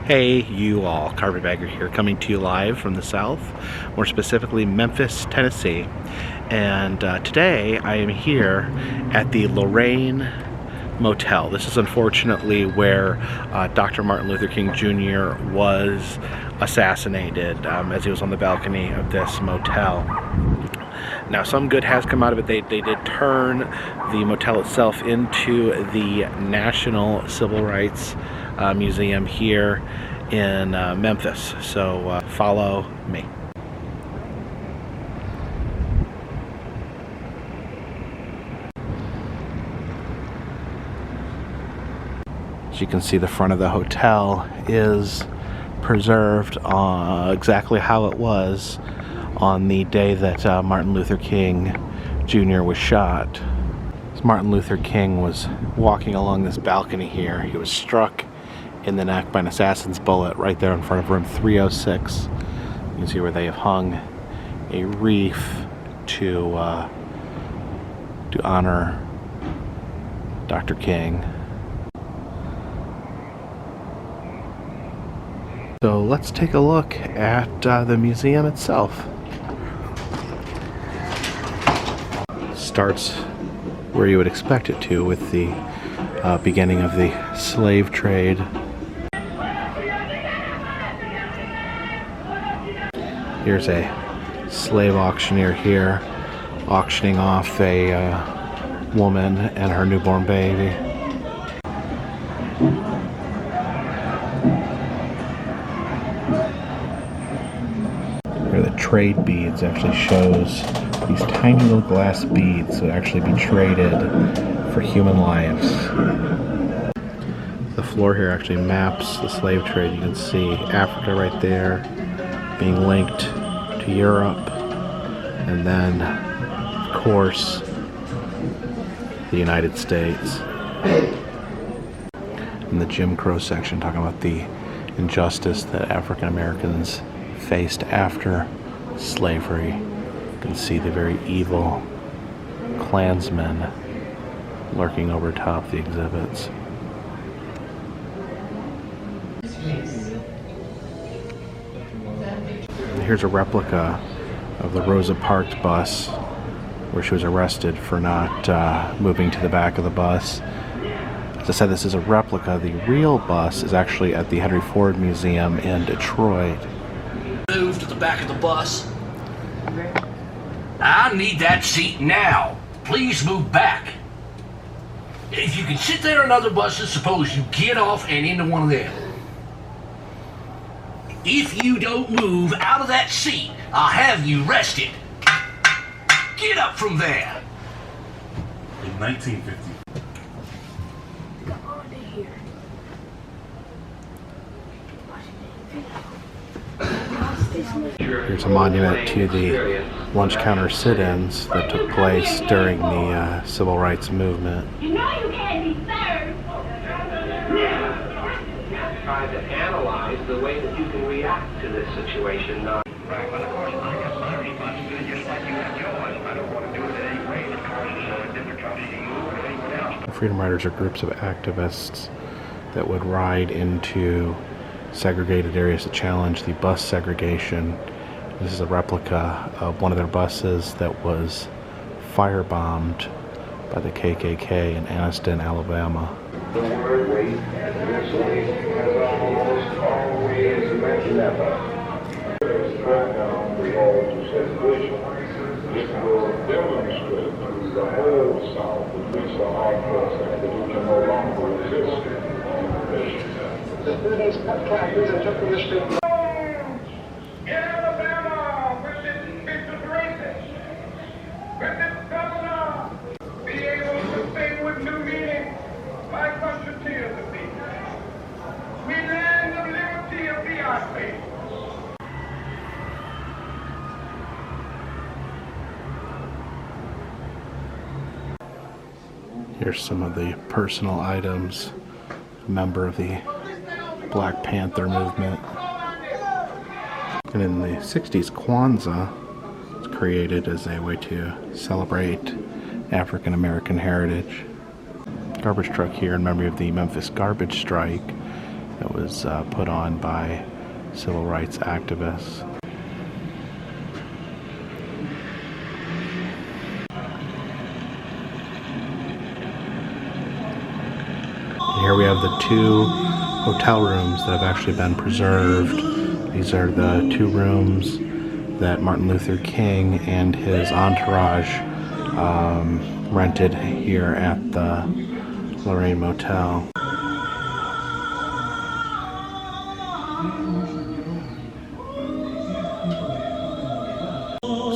Hey you all, Carpetbagger here, coming to you live from the South, more specifically Memphis, Tennessee. And today I am here at the Lorraine Motel. This is unfortunately where Dr. Martin Luther King Jr. was assassinated as he was on the balcony of this motel. Now, some good has come out of it. They did turn the motel itself into the National Civil Rights Museum here in Memphis. So follow me. As you can see, the front of the hotel is preserved exactly how it was on the day that Martin Luther King Jr. was shot. As Martin Luther King was walking along this balcony here, he was struck in the neck by an assassin's bullet right there in front of room 306. You can see where they have hung a wreath to honor Dr. King. So let's take a look at the museum itself. Starts where you would expect it to, with the beginning of the slave trade. Here's a slave auctioneer here auctioning off a woman and her newborn baby. Here the trade beads actually shows these tiny little glass beads that actually be traded for human lives. The floor here actually maps the slave trade. You can see Africa right there being linked to Europe, and then of course the United States. In the Jim Crow section, talking about the injustice that African Americans faced after slavery. You can see the very evil Klansmen lurking over top the exhibits. Here's a replica of the Rosa Parks bus where she was arrested for not moving to the back of the bus. As I said, this is a replica. The real bus is actually at the Henry Ford Museum in Detroit. Move to the back of the bus. I need that seat now. Please move back. If you can sit there in other buses, suppose you get off and into one of them. If you don't move out of that seat, I'll have you arrested. Get up from there. In 1950. Here's a monument to the lunch counter sit-ins that took place during the civil rights movement. You know you can't be third. Try to analyze the way that you can react to this situation. Right, well, of course, I got my responsibility just like you have yours. I don't want to do it in any way that causes no difficulty to you or anyone else. The Freedom Riders are groups of activists that would ride into segregated areas to challenge the bus segregation. This is a replica of one of their buses that was firebombed by the KKK in Anniston, Alabama. The word wait initially has almost always meant never. The whole segregation. It will demonstrate to the whole South, at least the hardcore South, that we can no longer resist occupation. The students cut classes and took them to street. In Alabama, with its vicious racist, with its governor, be able to sing with new meaning, like Usher Tears of Thee. We land of liberty of Beyonce. Here's some of the personal items, a member of the Black Panther movement. And in the 60s, Kwanzaa was created as a way to celebrate African American heritage. Garbage truck here in memory of the Memphis garbage strike. that was put on by civil rights activists. Here we have the 2 hotel rooms that have actually been preserved. These are the 2 rooms that Martin Luther King and his entourage rented here at the Lorraine Motel.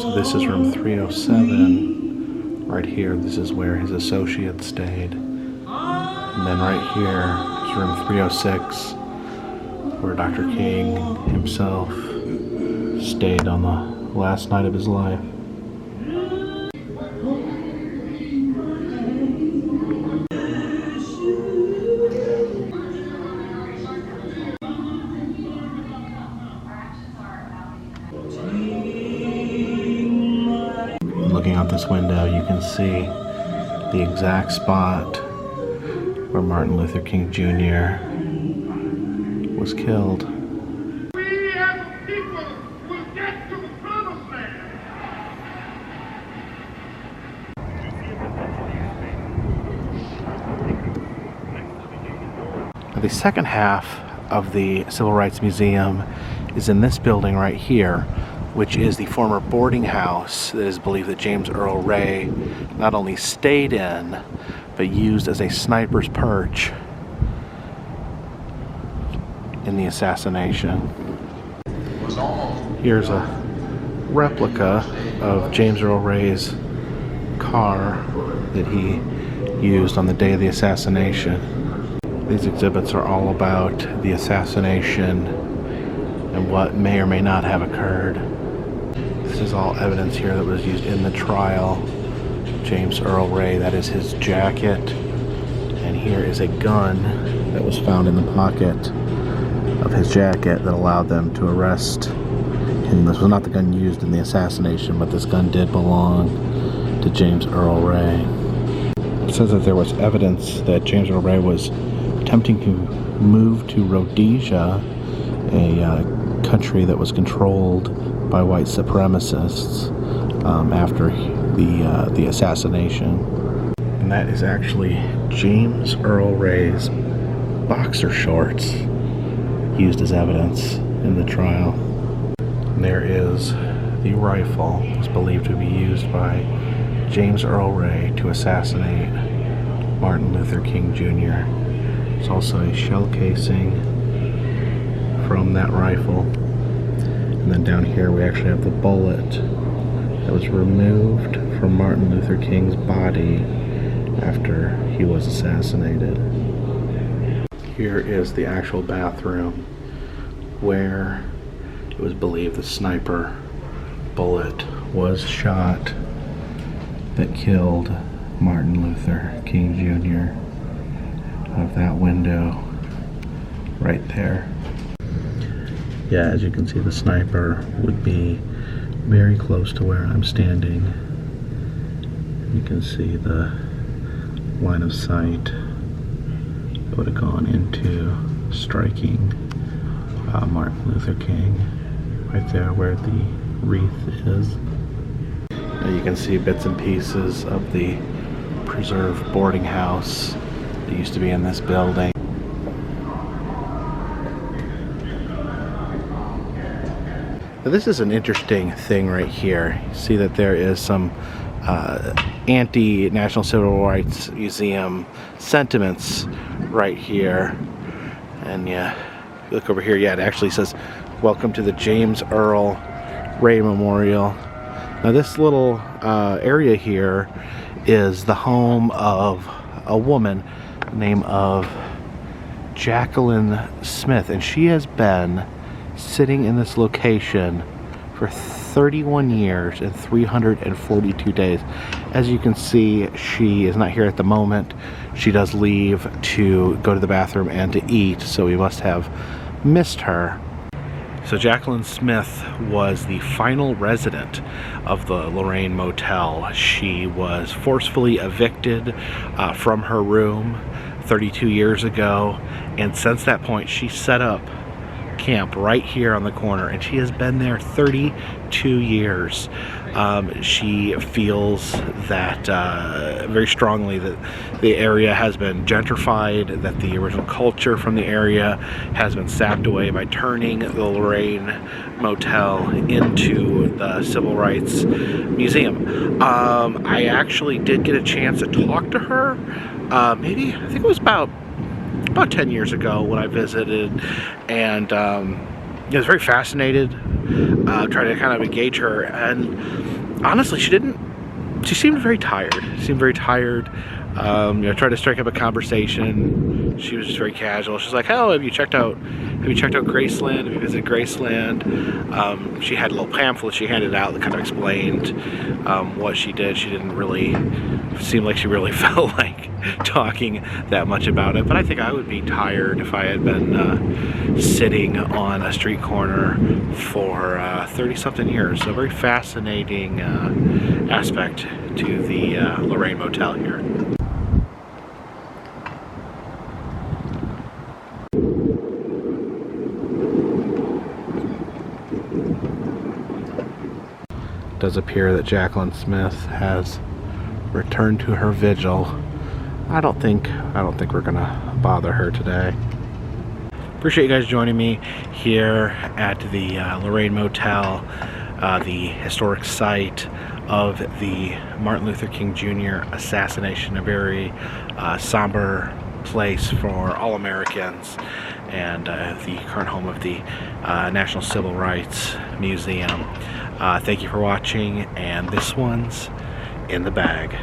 So this is room 307 right here. This is where his associates stayed. And then right here is room 306, where Dr. King himself stayed on the last night of his life. Looking out this window, you can see the exact spot where Martin Luther King Jr. was killed. We as a people will get to the promised land. The second half of the Civil Rights Museum is in this building right here, which is the former boarding house that is believed that James Earl Ray not only stayed in, but used as a sniper's perch in the assassination. Here's a replica of James Earl Ray's car that he used on the day of the assassination. These exhibits are all about the assassination and what may or may not have occurred. This is all evidence here that was used in the trial. James Earl Ray, that is his jacket. And here is a gun that was found in the pocket of his jacket that allowed them to arrest him. This was not the gun used in the assassination, but this gun did belong to James Earl Ray. It says that there was evidence that James Earl Ray was attempting to move to Rhodesia, a country that was controlled by white supremacists after the assassination. And that is actually James Earl Ray's boxer shorts used as evidence in the trial. And there is the rifle. It's believed to be used by James Earl Ray to assassinate Martin Luther King Jr. There's also a shell casing from that rifle. And then down here we actually have the bullet that was removed from Martin Luther King's body after he was assassinated. Here is the actual bathroom where it was believed the sniper bullet was shot that killed Martin Luther King Jr. out of that window right there. Yeah, as you can see, the sniper would be very close to where I'm standing. You can see the line of sight that would have gone into striking Martin Luther King right there where the wreath is. Now you can see bits and pieces of the preserved boarding house that used to be in this building. Now this is an interesting thing right here. You see that there is some anti-National Civil Rights Museum sentiments right here. And yeah, you look over here, yeah, it actually says, "Welcome to the James Earl Ray Memorial." Now this little area here is the home of a woman named of Jacqueline Smith, and she has been sitting in this location for 31 years and 342 days. As you can see, she is not here at the moment. She does leave to go to the bathroom and to eat, so we must have missed her. So Jacqueline Smith was the final resident of the Lorraine Motel. She was forcefully evicted from her room 32 years ago, and since that point she set up camp right here on the corner, and she has been there 32 years. She feels that very strongly that the area has been gentrified, that the original culture from the area has been sapped away by turning the Lorraine Motel into the Civil Rights Museum. I actually did get a chance to talk to her, I think it was about 10 years ago when I visited, and I was very fascinated, trying to kind of engage her, and honestly she seemed very tired. Tried to strike up a conversation. She was just very casual. She's like, "Oh, have you checked out Graceland? Have you visited Graceland?" She had a little pamphlet she handed out that kind of explained what she did. She didn't really seem like she really felt like talking that much about it, but I think I would be tired if I had been sitting on a street corner for 30-something years. So a very fascinating aspect to the Lorraine Motel here. It does appear that Jacqueline Smith has returned to her vigil. I don't think we're gonna bother her today. Appreciate you guys joining me here at the Lorraine Motel, the historic site of the Martin Luther King Jr. assassination, a very somber place for all Americans, and the current home of the National Civil Rights Museum. Thank you for watching, and this one's in the bag.